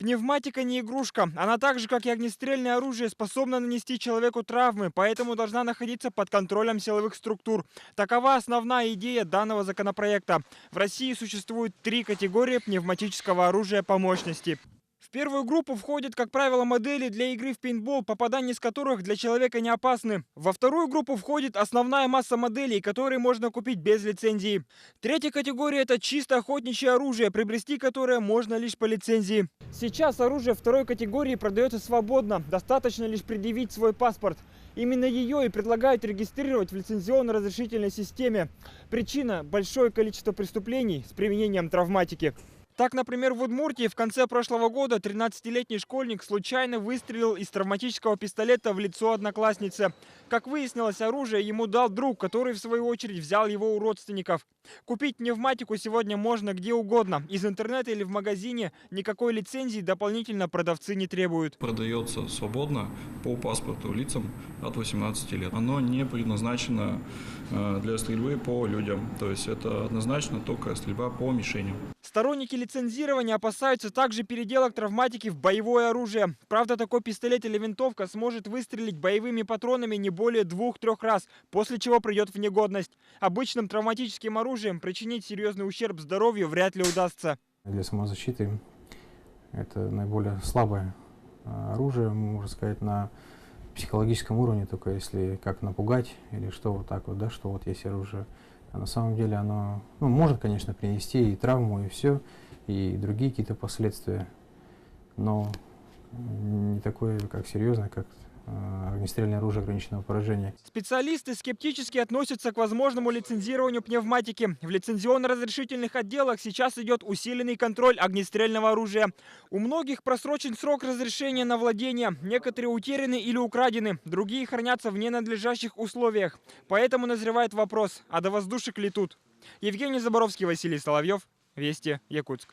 Пневматика не игрушка. Она так же, как и огнестрельное оружие, способна нанести человеку травмы, поэтому должна находиться под контролем силовых структур. Такова основная идея данного законопроекта. В России существует 3 категории пневматического оружия по мощности. В первую группу входят, как правило, модели для игры в пейнтбол, попадание из которых для человека не опасны. Во вторую группу входит основная масса моделей, которые можно купить без лицензии. Третья категория – это чисто охотничье оружие, приобрести которое можно лишь по лицензии. Сейчас оружие второй категории продается свободно, достаточно лишь предъявить свой паспорт. Именно ее и предлагают регистрировать в лицензионно-разрешительной системе. Причина – большое количество преступлений с применением травматики. Так, например, в Удмуртии в конце прошлого года 13-летний школьник случайно выстрелил из травматического пистолета в лицо одноклассницы. Как выяснилось, оружие ему дал друг, который в свою очередь взял его у родственников. Купить пневматику сегодня можно где угодно. Из интернета или в магазине никакой лицензии дополнительно продавцы не требуют. Продается свободно по паспорту лицам от 18 лет. Оно не предназначено для стрельбы по людям. То есть это однозначно только стрельба по мишеням. Сторонники лицензирования опасаются также переделок травматики в боевое оружие. Правда, такой пистолет или винтовка сможет выстрелить боевыми патронами не более 2-3 раз, после чего придет в негодность. Обычным травматическим оружием причинить серьезный ущерб здоровью вряд ли удастся. Для самозащиты это наиболее слабое оружие, можно сказать, на психологическом уровне, только если как напугать или что вот так вот, да, что вот есть оружие. А на самом деле оно может, конечно, принести и травму, и все, и другие какие-то последствия, но не такое, как серьезное, как огнестрельное оружие ограниченного поражения. Специалисты скептически относятся к возможному лицензированию пневматики. В лицензионно-разрешительных отделах сейчас идет усиленный контроль огнестрельного оружия. У многих просрочен срок разрешения на владение. Некоторые утеряны или украдены, другие хранятся в ненадлежащих условиях. Поэтому назревает вопрос, а до воздушек ли тут? Евгений Заборовский, Василий Соловьев, Вести, Якутск.